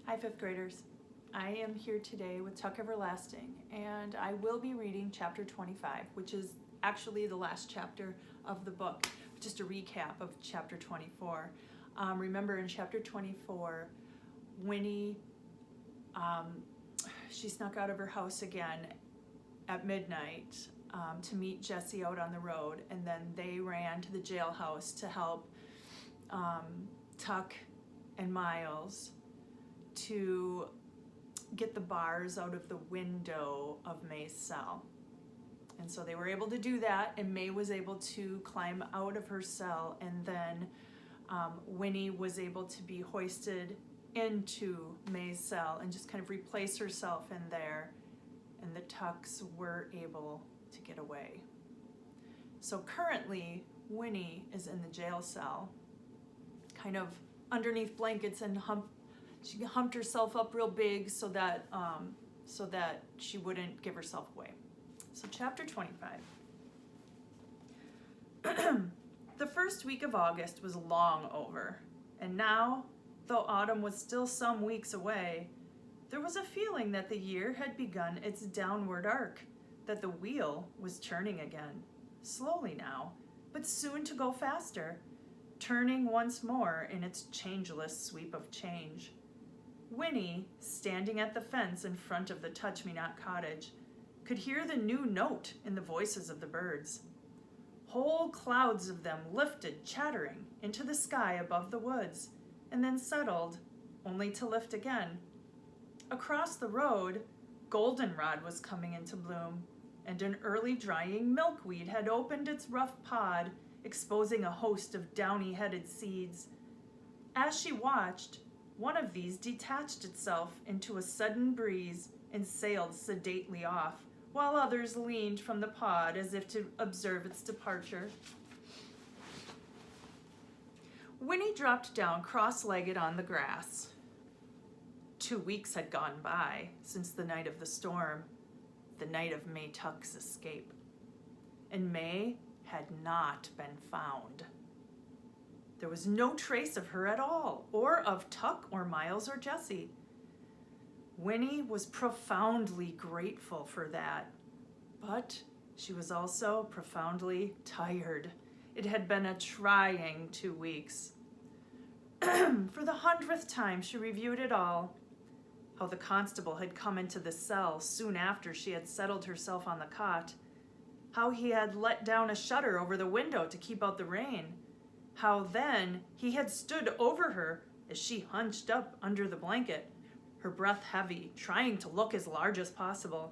Hi, fifth graders. I am here today with Tuck Everlasting, and I will be reading chapter 25, which is actually the last chapter of the book. Just a recap of chapter 24. Remember in chapter 24, Winnie, she snuck out of her house again at midnight to meet Jesse out on the road, and then they ran to the jailhouse to help Tuck and Miles to get the bars out of the window of May's cell. And so they were able to do that, and May was able to climb out of her cell, and then Winnie was able to be hoisted into May's cell and just kind of replace herself in there, and the Tucks were able to get away. So currently, Winnie is in the jail cell, kind of underneath blankets, and she humped herself up real big so that she wouldn't give herself away. So chapter 25. The first week of August was long over, and now, though autumn was still some weeks away, there was a feeling that the year had begun its downward arc, that the wheel was turning again, slowly now, but soon to go faster, turning once more in its changeless sweep of change. Winnie, standing at the fence in front of the Touch-Me-Not cottage, could hear the new note in the voices of the birds. Whole clouds of them lifted, chattering, into the sky above the woods, and then settled, only to lift again. Across the road, goldenrod was coming into bloom, and an early drying milkweed had opened its rough pod, exposing a host of downy-headed seeds. As she watched, one of these detached itself into a sudden breeze and sailed sedately off, while others leaned from the pod as if to observe its departure. Winnie dropped down cross-legged on the grass. 2 weeks had gone by since the night of the storm, the night of May Tuck's escape, and May had not been found. There was no trace of her at all, or of Tuck or Miles or Jesse. Winnie was profoundly grateful for that, but she was also profoundly tired. It had been a trying 2 weeks. For the 100th time, she reviewed it all. How the constable had come into the cell soon after she had settled herself on the cot. How he had let down a shutter over the window to keep out the rain. How then he had stood over her as she hunched up under the blanket, her breath heavy, trying to look as large as possible.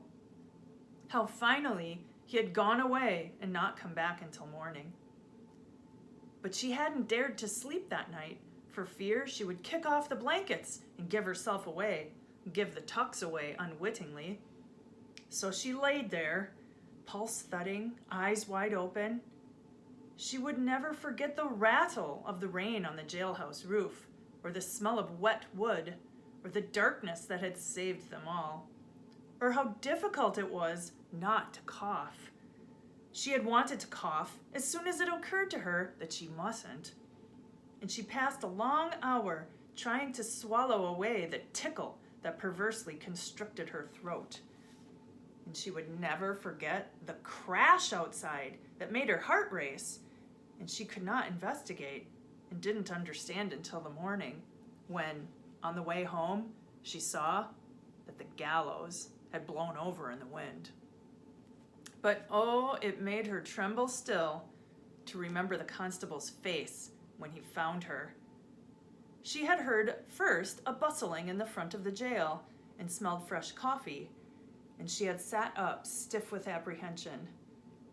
How finally he had gone away and not come back until morning. But she hadn't dared to sleep that night for fear she would kick off the blankets and give herself away, give the Tucks away unwittingly. So she laid there, pulse thudding, eyes wide open. She would never forget the rattle of the rain on the jailhouse roof, or the smell of wet wood, or the darkness that had saved them all, or how difficult it was not to cough. She had wanted to cough as soon as it occurred to her that she mustn't, and she passed a long hour trying to swallow away the tickle that perversely constricted her throat. And she would never forget the crash outside that made her heart race, and she could not investigate and didn't understand until the morning when, on the way home, she saw that the gallows had blown over in the wind. But oh, it made her tremble still to remember the constable's face when he found her. She had heard first a bustling in the front of the jail and smelled fresh coffee, and she had sat up stiff with apprehension.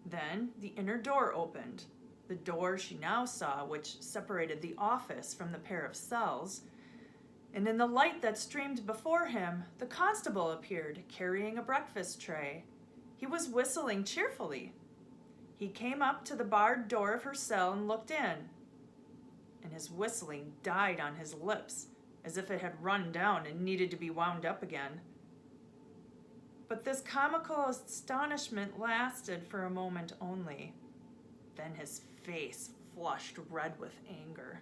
Then the inner door opened, the door she now saw which separated the office from the pair of cells, and in the light that streamed before him, the constable appeared, carrying a breakfast tray. He was whistling cheerfully. He came up to the barred door of her cell and looked in, and his whistling died on his lips, as if it had run down and needed to be wound up again. But this comical astonishment lasted for a moment only. Then his face flushed red with anger.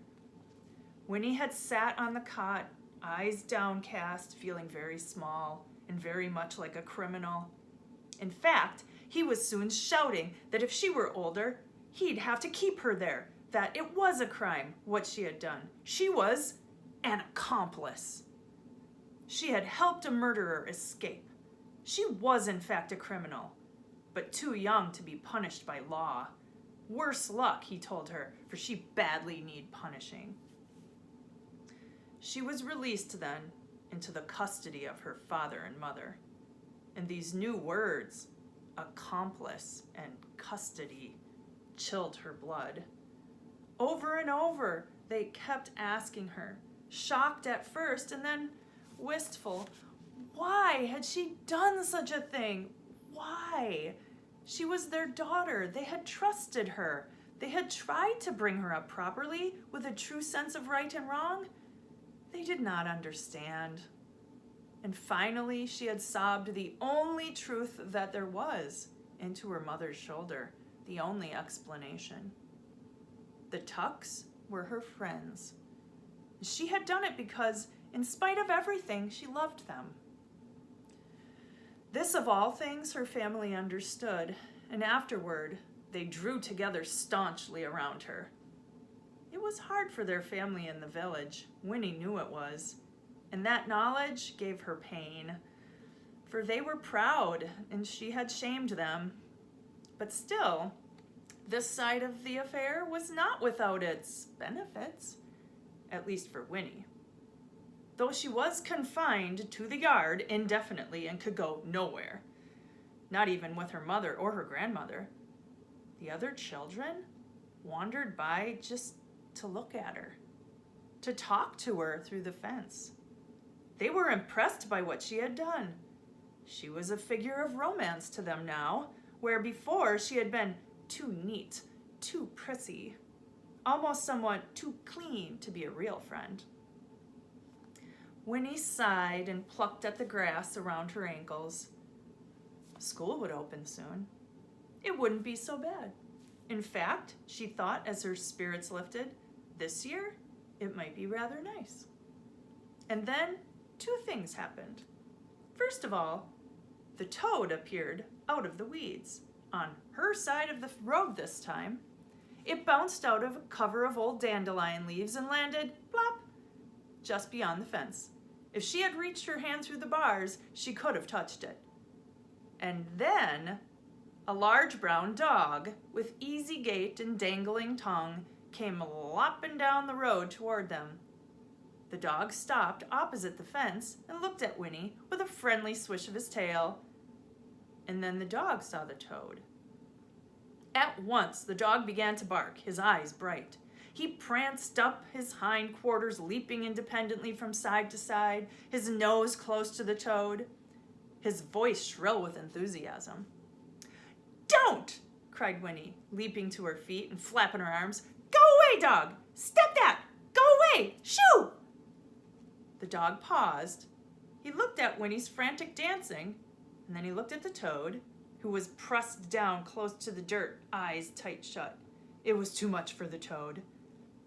Winnie had sat on the cot eyes downcast, feeling very small and very much like a criminal. In fact, he was soon shouting that if she were older, he'd have to keep her there, that it was a crime, what she had done. She was an accomplice. She had helped a murderer escape. She was, in fact, a criminal, but too young to be punished by law. Worse luck, he told her, for she badly needed punishing. She was released then into the custody of her father and mother. And these new words, accomplice and custody, chilled her blood. Over and over, they kept asking her, shocked at first and then wistful. Why had she done such a thing? Why? She was their daughter. They had trusted her. They had tried to bring her up properly with a true sense of right and wrong. They did not understand. And finally, she had sobbed the only truth that there was into her mother's shoulder, the only explanation. The Tucks were her friends. She had done it because, in spite of everything, she loved them. This, of all things, her family understood, and afterward, they drew together staunchly around her. It was hard for their family in the village. Winnie knew it was, and that knowledge gave her pain, for they were proud, and she had shamed them. But still, this side of the affair was not without its benefits, at least for Winnie. Though she was confined to the yard indefinitely and could go nowhere, not even with her mother or her grandmother, the other children wandered by just to look at her, to talk to her through the fence. They were impressed by what she had done. She was a figure of romance to them now, where before she had been too neat, too prissy, almost somewhat too clean to be a real friend. Winnie sighed and plucked at the grass around her ankles. School would open soon. It wouldn't be so bad. In fact, she thought as her spirits lifted, this year it might be rather nice. And then 2 things happened. First of all, the toad appeared out of the weeds, on her side of the road this time. It bounced out of a cover of old dandelion leaves and landed, plop, just beyond the fence. If she had reached her hand through the bars, she could have touched it. And then a large brown dog with easy gait and dangling tongue came lopping down the road toward them. The dog stopped opposite the fence and looked at Winnie with a friendly swish of his tail. And then the dog saw the toad. At once, the dog began to bark, his eyes bright. He pranced up, his hind quarters leaping independently from side to side, his nose close to the toad, his voice shrill with enthusiasm. "Don't!" cried Winnie, leaping to her feet and flapping her arms. "Go away, dog! Stop that! Go away! Shoo!" The dog paused. He looked at Winnie's frantic dancing, and then he looked at the toad, who was pressed down close to the dirt, eyes tight shut. It was too much for the toad.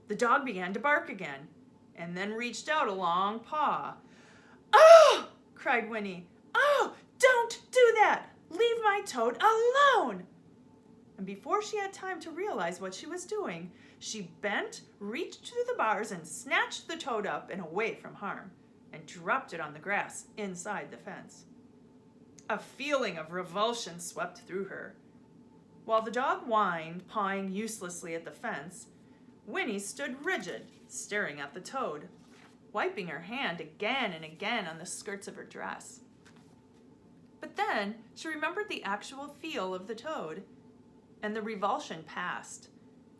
The dog began to bark again, and then reached out a long paw. "Oh!" cried Winnie. "Oh, don't do that! Leave my toad alone!" And before she had time to realize what she was doing, she bent, reached through the bars, and snatched the toad up and away from harm, and dropped it on the grass inside the fence. A feeling of revulsion swept through her. While the dog whined, pawing uselessly at the fence, Winnie stood rigid, staring at the toad, wiping her hand again and again on the skirts of her dress. But then she remembered the actual feel of the toad, and the revulsion passed.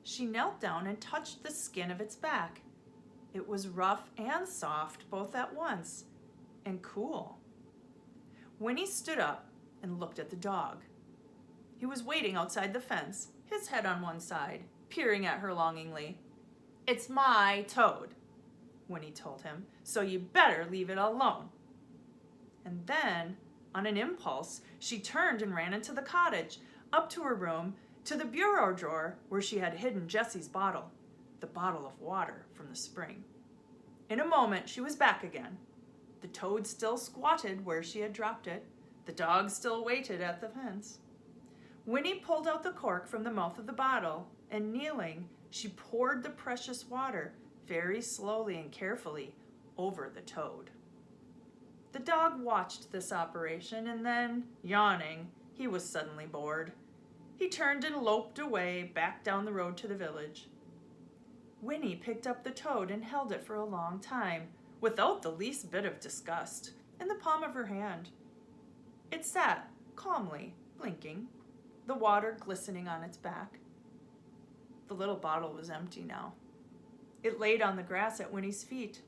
She knelt down and touched the skin of its back. It was rough and soft both at once, and cool. Winnie stood up and looked at the dog. He was waiting outside the fence, his head on one side, peering at her longingly. "It's my toad," Winnie told him, "so you better leave it alone." And then, on an impulse, she turned and ran into the cottage, up to her room, to the bureau drawer where she had hidden Jessie's bottle, the bottle of water from the spring. In a moment, she was back again. The toad still squatted where she had dropped it. The dog still waited at the fence. Winnie pulled out the cork from the mouth of the bottle, and kneeling, she poured the precious water very slowly and carefully over the toad. The dog watched this operation, and then, yawning, he was suddenly bored. He turned and loped away back down the road to the village. Winnie picked up the toad and held it for a long time, without the least bit of disgust, in the palm of her hand. It sat calmly, blinking, the water glistening on its back. The little bottle was empty now. It laid on the grass at Winnie's feet.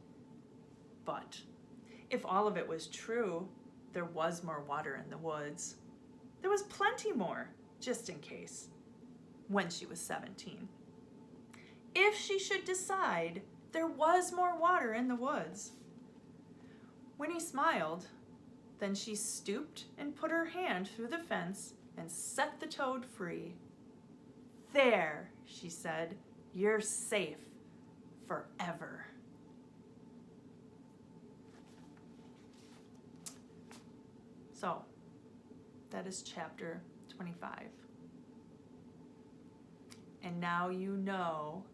But if all of it was true, there was more water in the woods. There was plenty more, just in case, when she was 17. If she should decide there was more water in the woods. Winnie smiled. Then she stooped and put her hand through the fence and set the toad free. "There," she said, "you're safe forever." So, that is chapter 25. And now you know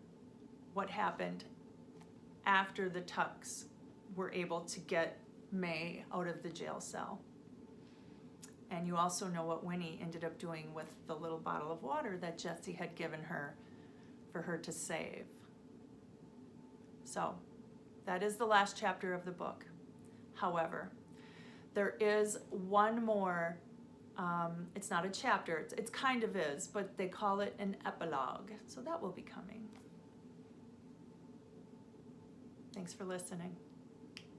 what happened after the Tucks were able to get May out of the jail cell. And you also know what Winnie ended up doing with the little bottle of water that Jessie had given her for her to save. So, that is the last chapter of the book. However, there is one more, it's not a chapter, it kind of is, but they call it an epilogue. So that will be coming. Thanks for listening.